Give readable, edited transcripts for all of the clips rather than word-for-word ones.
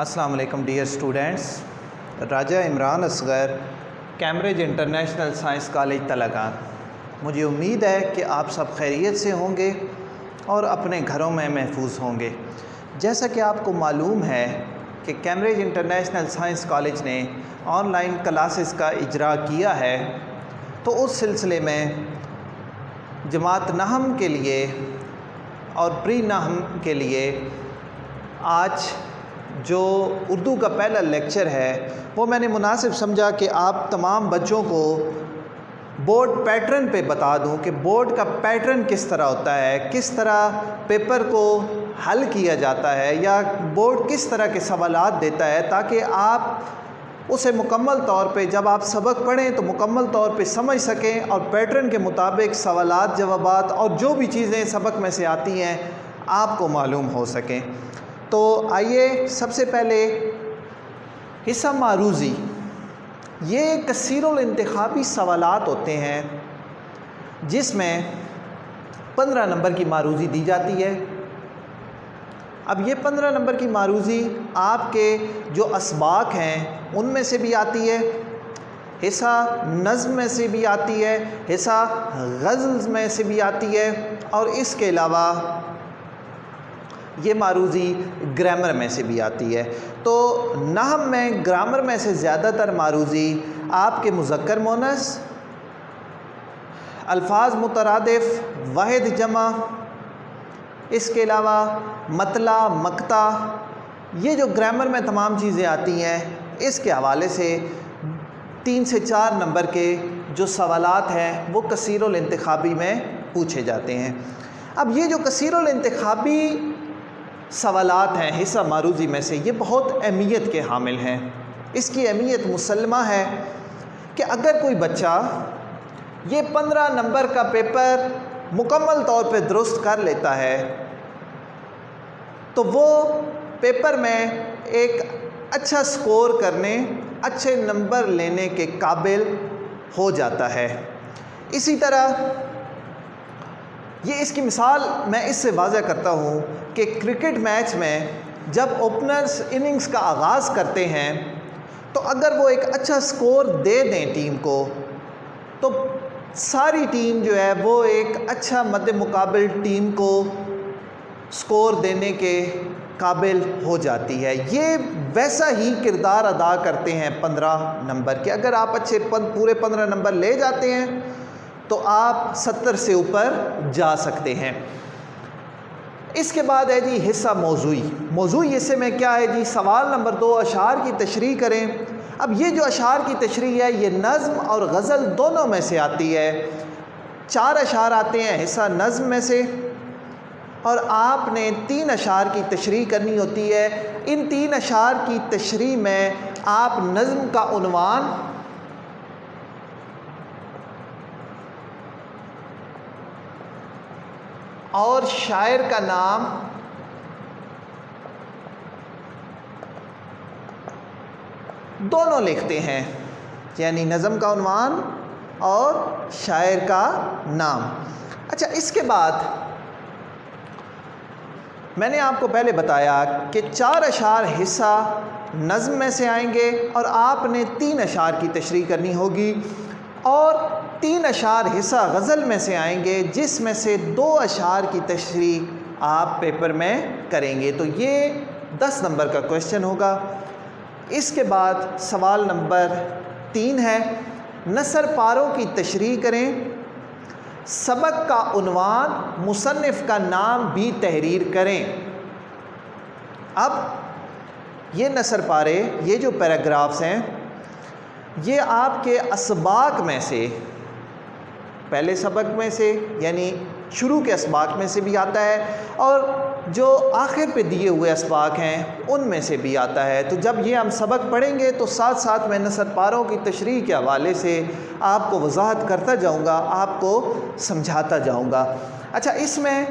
السلام علیکم dear students, Raja Imran Asghar, Cambridge International Science College Talagang. مجھے امید ہے کہ آپ سب خیریت سے ہوں گے اور اپنے گھروں میں محفوظ ہوں گے۔ جیسا کہ آپ کو معلوم ہے کہ کیمبرج انٹرنیشنل سائنس کالج نے آن لائن کلاسز کا اجرا کیا ہے، تو اس سلسلے میں جماعت نہم کے لیے اور پری نہم کے لیے آج جو اردو کا پہلا لیکچر ہے وہ میں نے مناسب سمجھا کہ آپ تمام بچوں کو بورڈ پیٹرن پہ بتا دوں کہ بورڈ کا پیٹرن کس طرح ہوتا ہے، کس طرح پیپر کو حل کیا جاتا ہے، یا بورڈ کس طرح کے سوالات دیتا ہے، تاکہ آپ اسے مکمل طور پہ جب آپ سبق پڑھیں تو مکمل طور پہ سمجھ سکیں اور پیٹرن کے مطابق سوالات، جوابات اور جو بھی چیزیں سبق میں سے آتی ہیں آپ کو معلوم ہو سکیں۔ تو آئیے سب سے پہلے حصہ معروضی، یہ کثیر الانتخابی سوالات ہوتے ہیں جس میں 15 نمبر کی معروضی دی جاتی ہے۔ اب یہ 15 نمبر کی معروضی آپ کے جو اسباق ہیں ان میں سے بھی آتی ہے، حصہ نظم میں سے بھی آتی ہے، حصہ غزل میں سے بھی آتی ہے، اور اس کے علاوہ یہ معروضی گرامر میں سے بھی آتی ہے۔ تو نحو میں گرامر میں سے زیادہ تر معروضی آپ کے مذکر مؤنث، الفاظ مترادف، واحد جمع، اس کے علاوہ مطلع، مقطع، یہ جو گرامر میں تمام چیزیں آتی ہیں اس کے حوالے سے 3 سے 4 نمبر کے جو سوالات ہیں وہ کثیر الانتخابی میں پوچھے جاتے ہیں۔ اب یہ جو کثیر الانتخابی سوالات ہیں حصہ معروضی میں سے، یہ بہت اہمیت کے حامل ہیں۔ اس کی اہمیت مسلمہ ہے کہ اگر کوئی بچہ یہ 15 نمبر کا پیپر مکمل طور پہ درست کر لیتا ہے تو وہ پیپر میں ایک اچھا سکور کرنے، اچھے نمبر لینے کے قابل ہو جاتا ہے۔ اسی طرح یہ اس کی مثال میں اس سے واضح کرتا ہوں کہ کرکٹ میچ میں جب اوپنرز اننگز کا آغاز کرتے ہیں تو اگر وہ ایک اچھا سکور دے دیں ٹیم کو تو ساری ٹیم جو ہے وہ ایک اچھا مد مقابل ٹیم کو سکور دینے کے قابل ہو جاتی ہے۔ یہ ویسا ہی کردار ادا کرتے ہیں 15 نمبر کے۔ اگر آپ اچھے پورے 15 نمبر لے جاتے ہیں تو آپ 70 سے اوپر جا سکتے ہیں۔ اس کے بعد ہے جی حصہ موضوعی۔ موضوعی حصے میں کیا ہے جی؟ سوال نمبر 2، اشعار کی تشریح کریں۔ اب یہ جو اشعار کی تشریح ہے یہ نظم اور غزل دونوں میں سے آتی ہے۔ 4 اشعار آتے ہیں حصہ نظم میں سے، اور آپ نے 3 اشعار کی تشریح کرنی ہوتی ہے۔ ان 3 اشعار کی تشریح میں آپ نظم کا عنوان، اور شاعر کا نام، دونوں لکھتے ہیں، یعنی نظم کا عنوان اور شاعر کا نام۔ اچھا، اس کے بعد میں نے آپ کو پہلے بتایا کہ 4 اشعار حصہ نظم میں سے آئیں گے اور آپ نے 3 اشعار کی تشریح کرنی ہوگی، اور 3 اشعار حصہ غزل میں سے آئیں گے جس میں سے 2 اشعار کی تشریح آپ پیپر میں کریں گے۔ تو یہ 10 نمبر کا کویشچن ہوگا۔ اس کے بعد سوال نمبر 3 ہے، نثر پاروں کی تشریح کریں، سبق کا عنوان، مصنف کا نام بھی تحریر کریں۔ اب یہ نثر پارے، یہ جو پیراگرافز ہیں، یہ آپ کے اسباق میں سے، پہلے سبق میں سے یعنی شروع کے اسباق میں سے بھی آتا ہے، اور جو آخر پہ دیے ہوئے اسباق ہیں ان میں سے بھی آتا ہے۔ تو جب یہ ہم سبق پڑھیں گے تو ساتھ ساتھ میں نثر پاروں کی تشریح کے حوالے سے آپ کو وضاحت کرتا جاؤں گا، آپ کو سمجھاتا جاؤں گا۔ اچھا، اس میں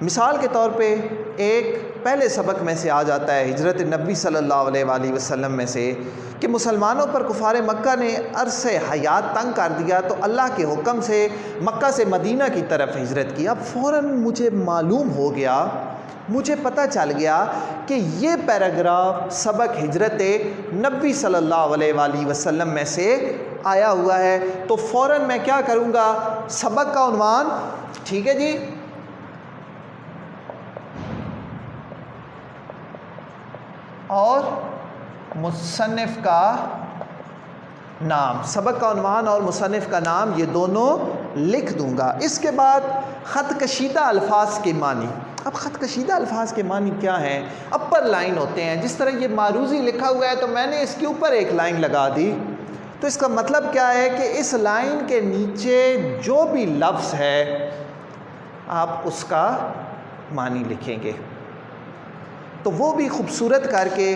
مثال کے طور پہ ایک پہلے سبق میں سے آ جاتا ہے ہجرت نبی صلی اللہ علیہ وآلہ وسلم میں سے کہ مسلمانوں پر کفار مکہ نے عرص حیات تنگ کر دیا تو اللہ کے حکم سے مکہ سے مدینہ کی طرف ہجرت کی۔ اب فوراً مجھے معلوم ہو گیا مجھے پتہ چل گیا کہ یہ پیراگراف سبق ہجرت نبی صلی اللہ علیہ وآلہ وسلم میں سے آیا ہوا ہے، تو فوراً میں کیا کروں گا، سبق کا عنوان، ٹھیک ہے جی، اور مصنف کا نام، سبق کا عنوان اور مصنف کا نام یہ دونوں لکھ دوں گا۔ اس کے بعد خط کشیدہ الفاظ کے معنی۔ اب خط کشیدہ الفاظ کے معنی کیا ہیں؟ اپر لائن ہوتے ہیں، جس طرح یہ معروضی لکھا ہوا ہے تو میں نے اس کے اوپر ایک لائن لگا دی، تو اس کا مطلب کیا ہے کہ اس لائن کے نیچے جو بھی لفظ ہے آپ اس کا معنی لکھیں گے، تو وہ بھی خوبصورت کر کے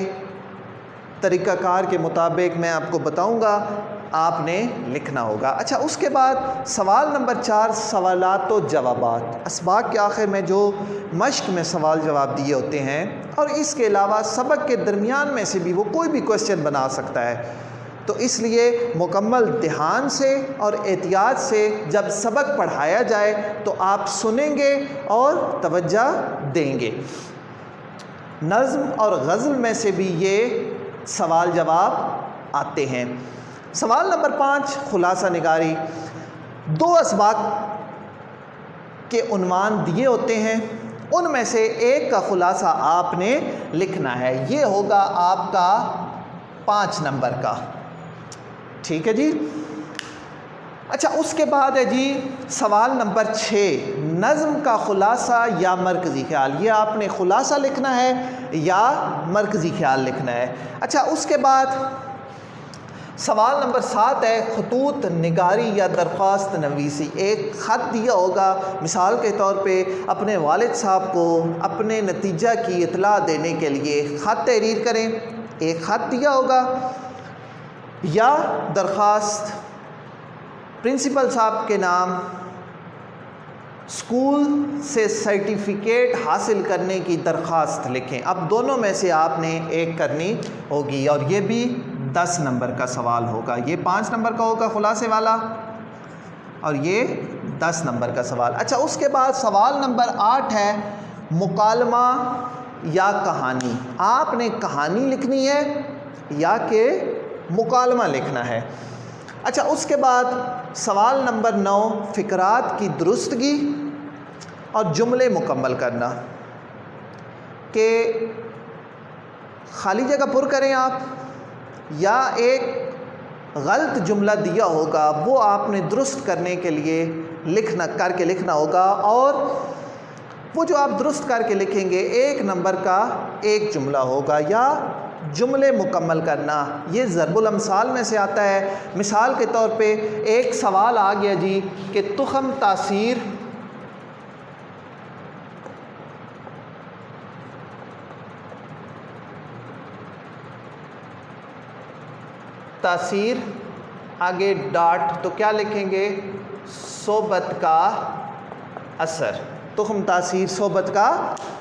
طریقہ کار کے مطابق میں آپ کو بتاؤں گا، آپ نے لکھنا ہوگا۔ اچھا، اس کے بعد سوال نمبر 4، سوالات و جوابات۔ اسباق کے آخر میں جو مشق میں سوال جواب دیے ہوتے ہیں، اور اس کے علاوہ سبق کے درمیان میں سے بھی وہ کوئی بھی کویسچن بنا سکتا ہے، تو اس لیے مکمل دھیان سے اور احتیاط سے جب سبق پڑھایا جائے تو آپ سنیں گے اور توجہ دیں گے۔ نظم اور غزل میں سے بھی یہ سوال جواب آتے ہیں۔ سوال نمبر 5، خلاصہ نگاری۔ 2 اسباق کے عنوان دیے ہوتے ہیں، ان میں سے ایک کا خلاصہ آپ نے لکھنا ہے، یہ ہوگا آپ کا 5 نمبر کا، ٹھیک ہے جی۔ اچھا، اس کے بعد ہے جی سوال نمبر 6، نظم کا خلاصہ یا مرکزی خیال۔ یہ آپ نے خلاصہ لکھنا ہے یا مرکزی خیال لکھنا ہے۔ اچھا، اس کے بعد سوال نمبر 7 ہے خطوط نگاری یا درخواست نویسی۔ ایک خط دیا ہوگا، مثال کے طور پہ اپنے والد صاحب کو اپنے نتیجہ کی اطلاع دینے کے لیے خط تحریر کریں، ایک خط دیا ہوگا، یا درخواست پرنسپل صاحب کے نام اسکول سے سرٹیفکیٹ حاصل کرنے کی درخواست لکھیں۔ اب دونوں میں سے آپ نے ایک کرنی ہوگی، اور یہ بھی 10 نمبر کا سوال ہوگا۔ یہ 5 نمبر کا ہوگا خلاصے والا، اور یہ 10 نمبر کا سوال۔ اچھا، اس کے بعد سوال نمبر 8 ہے مکالمہ یا کہانی۔ آپ نے کہانی لکھنی ہے یا کہ مکالمہ لکھنا ہے۔ اچھا، اس کے بعد سوال نمبر 9، فقرات کی درستگی اور جملے مکمل کرنا، کہ خالی جگہ پر کریں آپ، یا ایک غلط جملہ دیا ہوگا وہ آپ نے درست کرنے کے لیے کر کے لکھنا ہوگا، اور وہ جو آپ درست کر کے لکھیں گے 1 نمبر کا ایک جملہ ہوگا، یا جملے مکمل کرنا۔ یہ ضرب الامثال میں سے آتا ہے۔ مثال کے طور پہ ایک سوال آ گیا جی کہ تخم تاثیر آگے ڈاٹ، تو کیا لکھیں گے؟ صحبت کا اثر، تخم تاثیر صحبت کا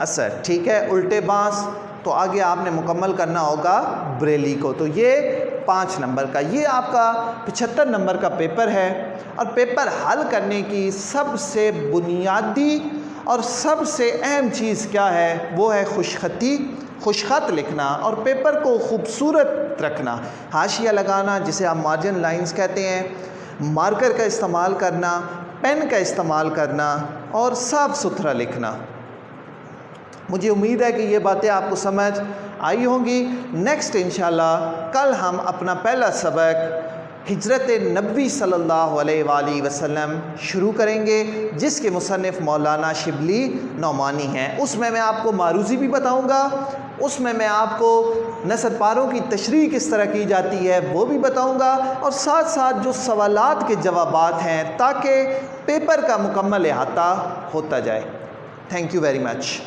اثر، ٹھیک ہے۔ الٹے بانس، تو آگے آپ نے مکمل کرنا ہوگا بریلی کو۔ تو یہ 5 نمبر کا، یہ آپ کا 75 نمبر کا پیپر ہے، اور پیپر حل کرنے کی سب سے بنیادی اور سب سے اہم چیز کیا ہے؟ وہ ہے خوش خط لکھنا، اور پیپر کو خوبصورت رکھنا، حاشیہ لگانا جسے آپ مارجن لائنز کہتے ہیں، مارکر کا استعمال کرنا، پین کا استعمال کرنا، اور صاف ستھرا لکھنا۔ مجھے امید ہے کہ یہ باتیں آپ کو سمجھ آئی ہوں گی۔ نیکسٹ انشاءاللہ کل ہم اپنا پہلا سبق ہجرت نبی صلی اللہ علیہ وآلہ وسلم شروع کریں گے، جس کے مصنف مولانا شبلی نعمانی ہیں۔ اس میں آپ کو معروضی بھی بتاؤں گا، اس میں آپ کو نثر پاروں کی تشریح کس طرح کی جاتی ہے وہ بھی بتاؤں گا، اور ساتھ ساتھ جو سوالات کے جوابات ہیں، تاکہ پیپر کا مکمل احاطہ ہوتا جائے۔ Thank you very much.